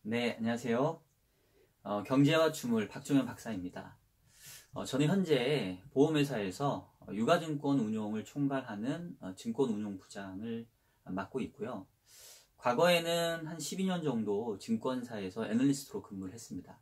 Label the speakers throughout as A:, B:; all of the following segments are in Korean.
A: 네, 안녕하세요. 경제와 주물 박종현 박사입니다. 저는 현재 보험회사에서 유가증권 운용을 총괄하는 증권운용부장을 맡고 있고요. 과거에는 한 12년 정도 증권사에서 애널리스트로 근무를 했습니다.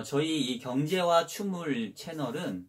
A: 저희 이 경제와 추물 채널은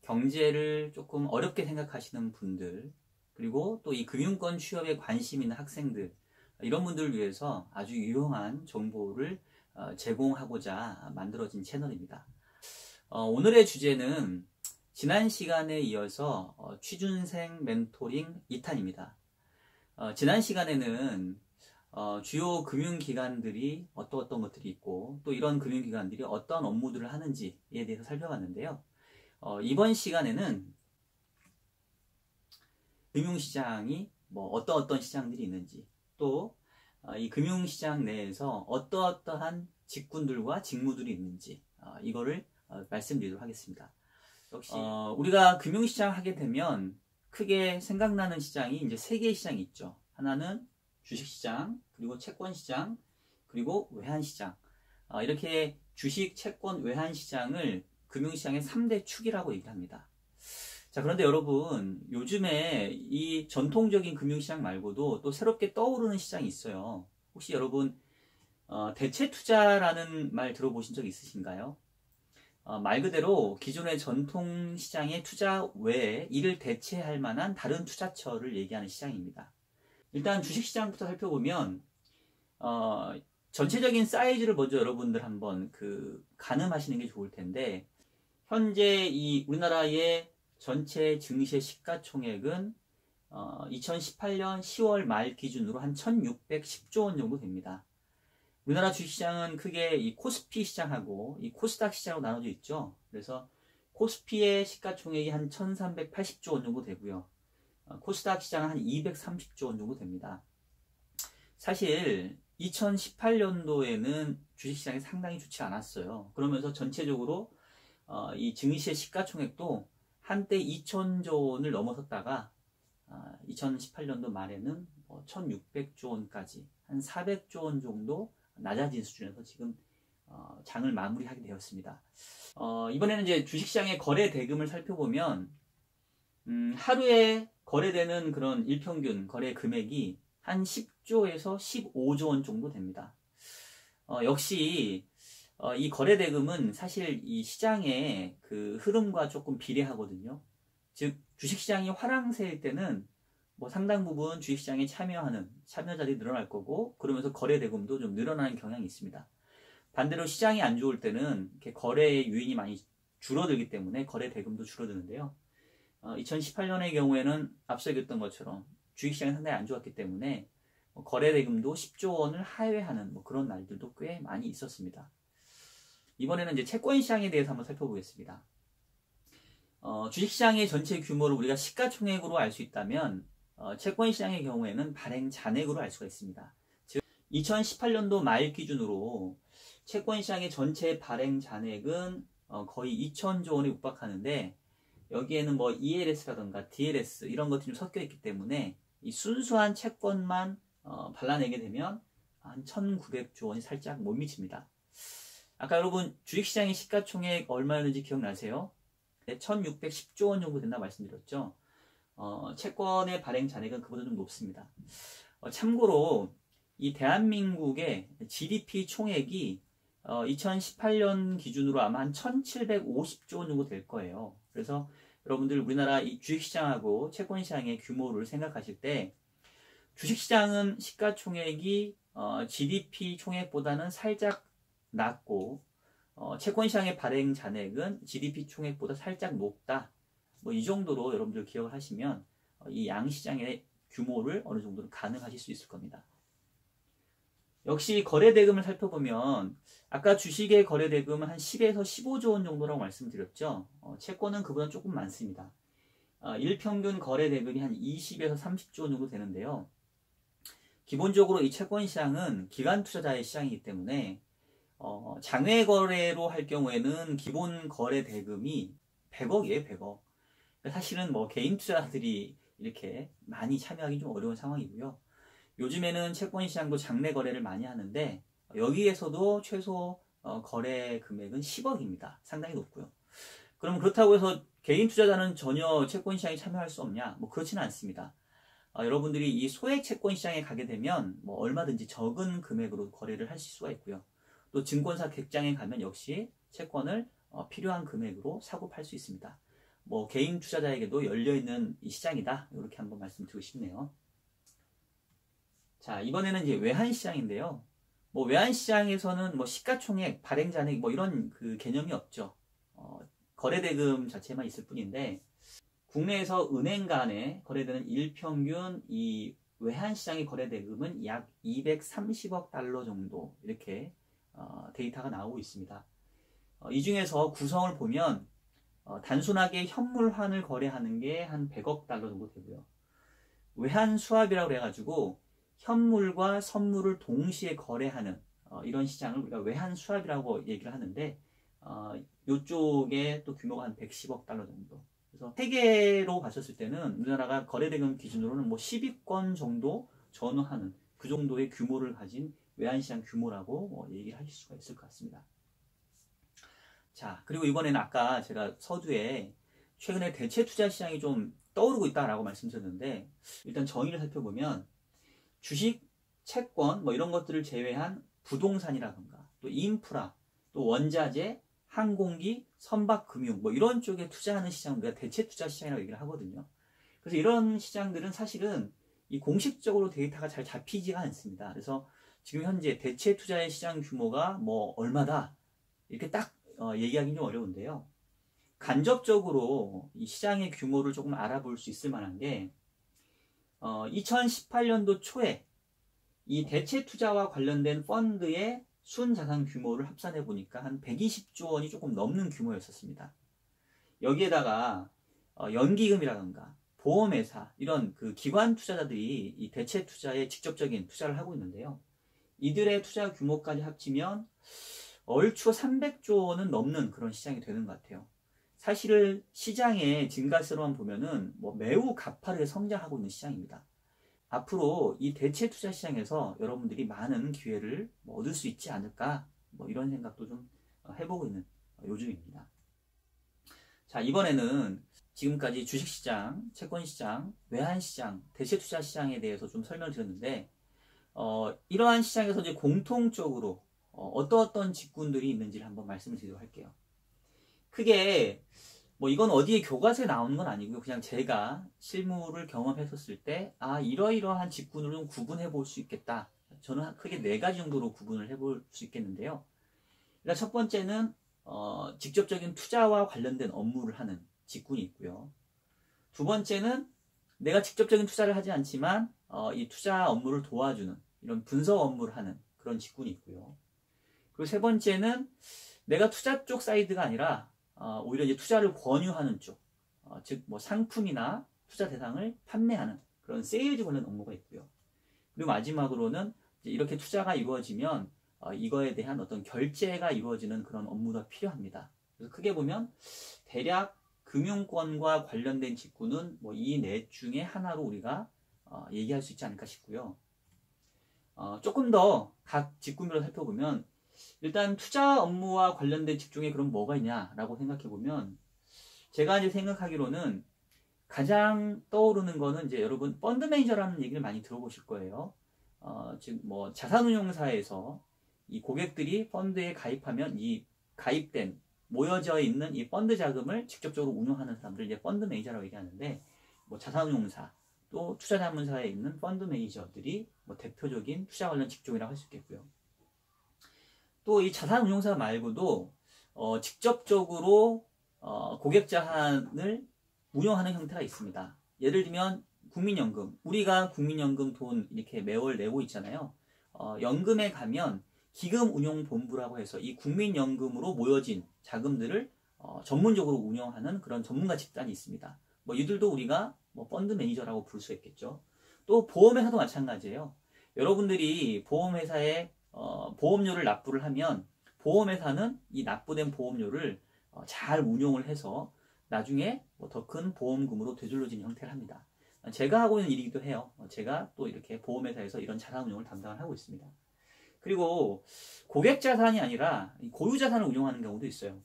A: 경제를 조금 어렵게 생각하시는 분들, 그리고 또 이 금융권 취업에 관심 있는 학생들, 이런 분들을 위해서 아주 유용한 정보를 제공하고자 만들어진 채널입니다. 오늘의 주제는 지난 시간에 이어서 취준생 멘토링 2탄입니다. 지난 시간에는 주요 금융기관들이 어떤 것들이 있고 또 이런 금융기관들이 어떤 업무들을 하는지에 대해서 살펴봤는데요. 이번 시간에는 금융시장이 어떤 시장들이 있는지, 또 이 금융시장 내에서 어떠한 직군들과 직무들이 있는지 이거를 말씀드리도록 하겠습니다. 역시 우리가 금융시장 하게 되면 크게 생각나는 시장이 이제 세 개의 시장이 있죠. 하나는 주식시장, 그리고 채권시장, 그리고 외환시장. 이렇게 주식, 채권, 외환시장을 금융시장의 3대 축이라고 얘기합니다. 자, 그런데 여러분, 요즘에 이 전통적인 금융시장 말고도 또 새롭게 떠오르는 시장이 있어요. 혹시 여러분, 대체 투자라는 말 들어보신 적 있으신가요? 말 그대로 기존의 전통시장의 투자 외에 이를 대체할 만한 다른 투자처를 얘기하는 시장입니다. 일단 주식시장부터 살펴보면, 전체적인 사이즈를 먼저 여러분들 한번 가늠하시는 게 좋을 텐데, 현재 이 우리나라의 전체 증시의 시가총액은 2018년 10월 말 기준으로 한 1610조 원 정도 됩니다. 우리나라 주식시장은 크게 이 코스피 시장하고 이 코스닥 시장으로 나눠져 있죠. 그래서 코스피의 시가총액이 한 1380조 원 정도 되고요. 코스닥 시장은 한 230조 원 정도 됩니다. 사실 2018년도에는 주식시장이 상당히 좋지 않았어요. 그러면서 전체적으로 이 증시의 시가총액도 한때 2000조 원을 넘어섰다가 2018년도 말에는 1600조 원까지 한 400조 원 정도 낮아진 수준에서 지금 장을 마무리하게 되었습니다. 이번에는 이제 주식시장의 거래 대금을 살펴보면 하루에 거래되는 그런 일평균 거래 금액이 한 10조에서 15조 원 정도 됩니다. 역시 이 거래 대금은 사실 이 시장의 그 흐름과 조금 비례하거든요. 즉 주식시장이 화랑세일 때는 상당 부분 주식시장에 참여하는 참여자들이 늘어날 거고, 그러면서 거래 대금도 좀 늘어나는 경향이 있습니다. 반대로 시장이 안 좋을 때는 이렇게 거래의 유인이 많이 줄어들기 때문에 거래 대금도 줄어드는데요. 2018년의 경우에는 앞서 얘기했던 것처럼 주식시장이 상당히 안 좋았기 때문에 거래 대금도 10조 원을 하회하는 그런 날들도 꽤 많이 있었습니다. 이번에는 이제 채권시장에 대해서 한번 살펴보겠습니다. 주식시장의 전체 규모를 우리가 시가총액으로 알 수 있다면 채권시장의 경우에는 발행 잔액으로 알 수가 있습니다. 즉 2018년도 말 기준으로 채권시장의 전체 발행 잔액은 거의 2000조 원에 육박하는데, 여기에는 ELS라든가 DLS 이런 것들이 좀 섞여 있기 때문에 이 순수한 채권만 발라내게 되면 한 1900조 원이 살짝 못 미칩니다. 아까 여러분 주식시장의 시가총액 얼마였는지 기억나세요? 1610조 원 정도 된다고 말씀드렸죠. 채권의 발행 잔액은 그보다 좀 높습니다. 참고로 이 대한민국의 GDP 총액이 2018년 기준으로 아마 한 1750조 원 정도 될 거예요. 그래서 여러분들 우리나라 이 주식시장하고 채권시장의 규모를 생각하실 때 주식시장은 시가총액이 GDP 총액보다는 살짝 낮고, 채권시장의 발행 잔액은 GDP 총액보다 살짝 높다. 이 정도로 여러분들 기억을 하시면 이 양시장의 규모를 어느 정도는 가늠하실 수 있을 겁니다. 역시 거래 대금을 살펴보면 아까 주식의 거래 대금은 한 10에서 15조 원 정도라고 말씀드렸죠. 채권은 그보다 조금 많습니다. 일평균 거래 대금이 한 20에서 30조 원 정도 되는데요. 기본적으로 이 채권시장은 기관 투자자의 시장이기 때문에 장외 거래로 할 경우에는 기본 거래 대금이 100억이에요, 100억. 사실은 개인 투자자들이 이렇게 많이 참여하기 좀 어려운 상황이고요. 요즘에는 채권 시장도 장내 거래를 많이 하는데 여기에서도 최소 거래 금액은 10억입니다. 상당히 높고요. 그럼 그렇다고 해서 개인 투자자는 전혀 채권 시장에 참여할 수 없냐? 뭐 그렇지는 않습니다. 여러분들이 이 소액 채권 시장에 가게 되면 뭐 얼마든지 적은 금액으로 거래를 하실 수가 있고요. 또 증권사 객장에 가면 역시 채권을 필요한 금액으로 사고 팔 수 있습니다. 뭐 개인 투자자에게도 열려있는 이 시장이다. 이렇게 한번 말씀드리고 싶네요. 자, 이번에는 이제 외환시장인데요. 뭐 외환시장에서는 뭐 시가총액, 발행잔액 뭐 이런 그 개념이 없죠. 거래대금 자체만 있을 뿐인데 국내에서 은행 간에 거래되는 일평균 이 외환시장의 거래대금은 약 230억 달러 정도 이렇게 데이터가 나오고 있습니다. 이 중에서 구성을 보면 단순하게 현물환을 거래하는 게 한 100억 달러 정도 되고요. 외환 수합이라고 그래가지고 현물과 선물을 동시에 거래하는 이런 시장을 우리가 외환 수합이라고 얘기를 하는데 이쪽에 또 규모가 한 110억 달러 정도. 그래서 세계로 봤었을 때는 우리나라가 거래대금 기준으로는 뭐 10위권 정도 전후하는 그 정도의 규모를 가진 외환시장 규모라고 얘기를 하실 수가 있을 것 같습니다. 자, 그리고 이번에는 아까 제가 서두에 최근에 대체 투자 시장이 좀 떠오르고 있다라고 말씀드렸는데 일단 정의를 살펴보면 주식, 채권 뭐 이런 것들을 제외한 부동산이라든가 또 인프라, 또 원자재, 항공기, 선박금융 뭐 이런 쪽에 투자하는 시장 우리가 대체 투자 시장이라고 얘기를 하거든요. 그래서 이런 시장들은 사실은 이 공식적으로 데이터가 잘 잡히지가 않습니다. 그래서 지금 현재 대체 투자의 시장 규모가 뭐 얼마다 이렇게 딱 얘기하기는 좀 어려운데요. 간접적으로 이 시장의 규모를 조금 알아볼 수 있을 만한 게 2018년도 초에 이 대체 투자와 관련된 펀드의 순자산 규모를 합산해 보니까 한 120조 원이 조금 넘는 규모였었습니다. 여기에다가 연기금이라든가 보험회사 이런 그 기관 투자자들이 이 대체 투자에 직접적인 투자를 하고 있는데요. 이들의 투자 규모까지 합치면 얼추 300조 원은 넘는 그런 시장이 되는 것 같아요. 사실 시장의 증가세로만 보면은 뭐 매우 가파르게 성장하고 있는 시장입니다. 앞으로 이 대체 투자 시장에서 여러분들이 많은 기회를 얻을 수 있지 않을까 뭐 이런 생각도 좀 해보고 있는 요즘입니다. 자, 이번에는 지금까지 주식시장, 채권시장, 외환시장, 대체 투자 시장에 대해서 좀 설명을 드렸는데 이러한 시장에서 이제 공통적으로 어떤 직군들이 있는지를 한번 말씀을 드리도록 할게요. 크게 뭐 이건 어디에 교과서에 나오는 건 아니고요. 그냥 제가 실무를 경험했었을 때 이러이러한 직군으로 좀 구분해 볼 수 있겠다. 저는 크게 4가지 정도로 구분을 해볼 수 있겠는데요. 일단 첫 번째는 직접적인 투자와 관련된 업무를 하는 직군이 있고요. 두 번째는 내가 직접적인 투자를 하지 않지만 이 투자 업무를 도와주는 이런 분석 업무를 하는 그런 직군이 있고요. 그리고 세 번째는 내가 투자 쪽 사이드가 아니라 오히려 이제 투자를 권유하는 쪽, 즉 뭐 상품이나 투자 대상을 판매하는 그런 세일즈 관련 업무가 있고요. 그리고 마지막으로는 이제 이렇게 투자가 이루어지면 이거에 대한 어떤 결제가 이루어지는 그런 업무가 필요합니다. 그래서 크게 보면 대략 금융권과 관련된 직군은 뭐 이 넷 중에 하나로 우리가 얘기할 수 있지 않을까 싶고요. 조금 더 각 직군별로 살펴보면 일단 투자 업무와 관련된 직종에 그럼 뭐가 있냐라고 생각해 보면 제가 이제 생각하기로는 가장 떠오르는 거는 이제 여러분 펀드 매니저라는 얘기를 많이 들어보실 거예요. 즉 뭐 자산운용사에서 이 고객들이 펀드에 가입하면 이 가입된 모여져 있는 이 펀드 자금을 직접적으로 운용하는 사람들 이제 펀드 매니저라고 얘기하는데 뭐 자산운용사 또 투자자문사에 있는 펀드 매니저들이 뭐 대표적인 투자 관련 직종이라고 할 수 있겠고요. 또 이 자산운용사 말고도 직접적으로 고객 자산을 운영하는 형태가 있습니다. 예를 들면 국민연금, 우리가 국민연금 돈 이렇게 매월 내고 있잖아요. 연금에 가면 기금운용본부라고 해서 이 국민연금으로 모여진 자금들을 전문적으로 운영하는 그런 전문가 집단이 있습니다. 뭐 이들도 우리가 뭐 펀드 매니저라고 부를 수 있겠죠. 또 보험회사도 마찬가지예요. 여러분들이 보험회사에 보험료를 납부를 하면 보험회사는 이 납부된 보험료를 잘 운용을 해서 나중에 더 큰 보험금으로 되돌려지는 형태를 합니다. 제가 하고 있는 일이기도 해요. 제가 또 이렇게 보험회사에서 이런 자산운용을 담당을 하고 있습니다. 그리고 고객 자산이 아니라 고유 자산을 운용하는 경우도 있어요.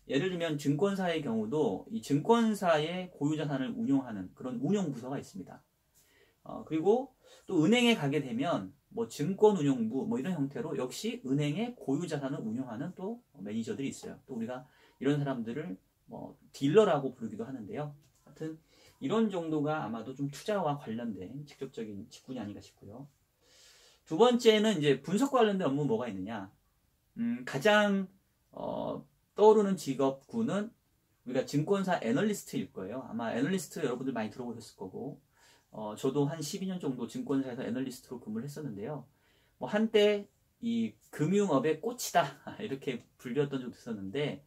A: 예를 들면 증권사의 경우도 이 증권사의 고유 자산을 운용하는 그런 운용 부서가 있습니다. 그리고 또 은행에 가게 되면 뭐 증권운용부 뭐 이런 형태로 역시 은행의 고유 자산을 운용하는 또 매니저들이 있어요. 또 우리가 이런 사람들을 뭐 딜러라고 부르기도 하는데요. 하여튼 이런 정도가 아마도 좀 투자와 관련된 직접적인 직군이 아닌가 싶고요. 두 번째는 이제 분석과 관련된 업무 뭐가 있느냐. 가장 떠오르는 직업군은 우리가 증권사 애널리스트일 거예요. 아마 애널리스트 여러분들 많이 들어보셨을 거고, 저도 한 12년 정도 증권사에서 애널리스트로 근무를 했었는데요. 뭐 한때 이 금융업의 꽃이다 이렇게 불렸던 적도 있었는데,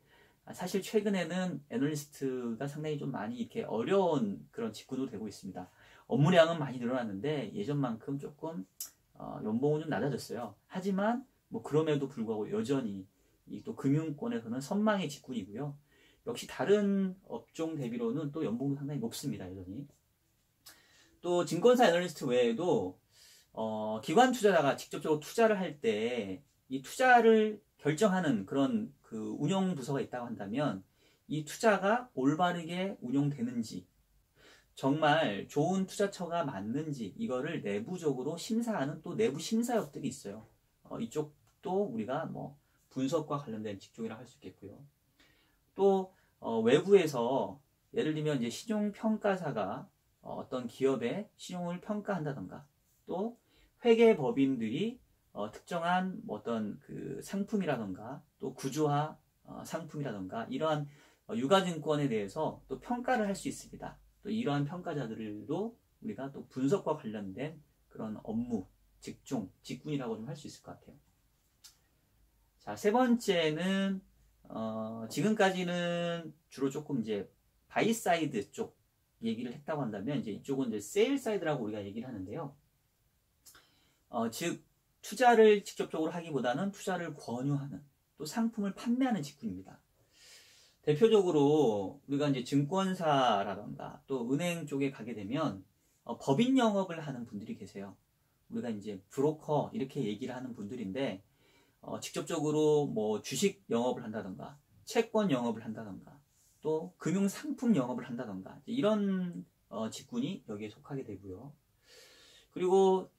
A: 사실 최근에는 애널리스트가 상당히 좀 많이 이렇게 어려운 그런 직군으로 되고 있습니다. 업무량은 많이 늘어났는데 예전만큼 조금 연봉은 좀 낮아졌어요. 하지만 뭐 그럼에도 불구하고 여전히 이 또 금융권에서는 선망의 직군이고요. 역시 다른 업종 대비로는 또 연봉도 상당히 높습니다. 여전히. 또 증권사 애널리스트 외에도 기관 투자자가 직접적으로 투자를 할 때 이 투자를 결정하는 그런 그 운용 부서가 있다고 한다면 이 투자가 올바르게 운용되는지 정말 좋은 투자처가 맞는지 이거를 내부적으로 심사하는 또 내부 심사역들이 있어요. 이쪽도 우리가 뭐 분석과 관련된 직종이라 할 수 있겠고요. 또 외부에서 예를 들면 이제 신용평가사가 어떤 기업의 신용을 평가한다던가 또 회계법인들이 특정한 어떤 그 상품이라던가 또 구조화 상품이라던가 이러한 유가증권에 대해서 또 평가를 할 수 있습니다. 또 이러한 평가자들도 우리가 또 분석과 관련된 그런 업무, 직종, 직군이라고 좀 할 수 있을 것 같아요. 자, 세 번째는 지금까지는 주로 조금 이제 바이 사이드 쪽 얘기를 했다고 한다면 이제 이쪽은 이제 세일 사이드라고 우리가 얘기를 하는데요. 즉 투자를 직접적으로 하기보다는 투자를 권유하는 또 상품을 판매하는 직군입니다. 대표적으로 우리가 이제 증권사라던가 또 은행 쪽에 가게 되면 법인 영업을 하는 분들이 계세요. 우리가 이제 브로커 이렇게 얘기를 하는 분들인데 직접적으로 뭐 주식 영업을 한다던가 채권 영업을 한다던가 또 금융 상품 영업을 한다던가 이런 직군이 여기에 속하게 되고요. 그리고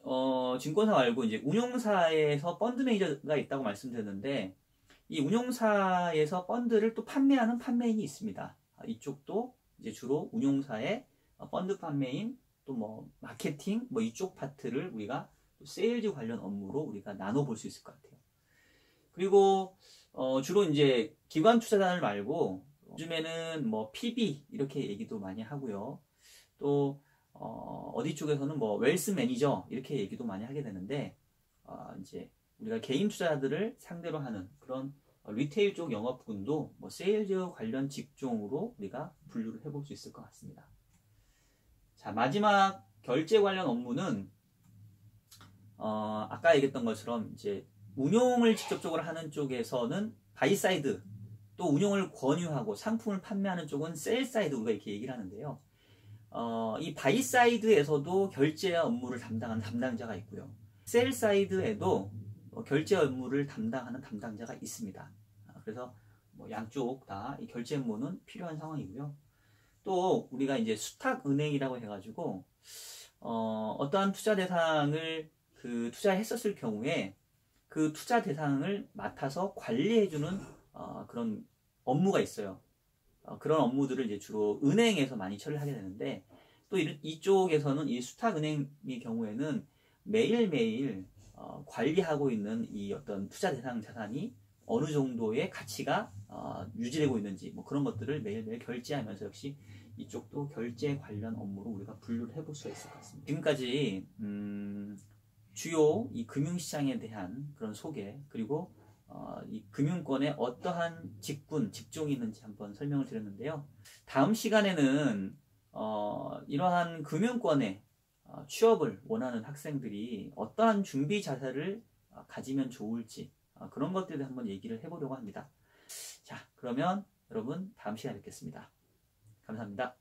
A: 증권사 말고 이제 운용사에서 펀드 매니저가 있다고 말씀드렸는데 이 운용사에서 펀드를 또 판매하는 판매인이 있습니다. 이쪽도 이제 주로 운용사의 펀드 판매인 또 뭐 마케팅 뭐 이쪽 파트를 우리가 세일즈 관련 업무로 우리가 나눠볼 수 있을 것 같아요. 그리고 주로 이제 기관 투자자들 말고 요즘에는 뭐 PB 이렇게 얘기도 많이 하고요. 또 어디 쪽에서는 뭐 웰스 매니저 이렇게 얘기도 많이 하게 되는데 이제 우리가 개인 투자자들을 상대로 하는 그런 리테일 쪽 영업군도 뭐 세일즈 관련 직종으로 우리가 분류를 해볼 수 있을 것 같습니다. 자, 마지막 결제 관련 업무는 아까 얘기했던 것처럼 이제 운용을 직접적으로 하는 쪽에서는 바이 사이드 또 운용을 권유하고 상품을 판매하는 쪽은 셀 사이드 우리가 이렇게 얘기를 하는데요. 이 바이 사이드에서도 결제 업무를 담당하는 담당자가 있고요. 셀 사이드에도 결제 업무를 담당하는 담당자가 있습니다. 그래서 뭐 양쪽 다 이 결제 업무는 필요한 상황이고요. 또 우리가 이제 수탁은행이라고 해가지고 어떠한 투자 대상을 그 투자했었을 경우에 그 투자 대상을 맡아서 관리해주는 그런 업무가 있어요. 그런 업무들을 이제 주로 은행에서 많이 처리를 하게 되는데 또 이쪽에서는 이 수탁은행의 경우에는 매일매일 관리하고 있는 이 어떤 투자 대상 자산이 어느 정도의 가치가 유지되고 있는지 뭐 그런 것들을 매일매일 결제하면서 역시 이쪽도 결제 관련 업무로 우리가 분류를 해볼 수가 있을 것 같습니다. 지금까지 주요 이 금융시장에 대한 그런 소개 그리고 이 금융권에 어떠한 직종이 있는지 한번 설명을 드렸는데요. 다음 시간에는 이러한 금융권에 취업을 원하는 학생들이 어떠한 준비 자세를 가지면 좋을지 그런 것들에 한번 얘기를 해보려고 합니다. 자, 그러면 여러분 다음 시간에 뵙겠습니다. 감사합니다.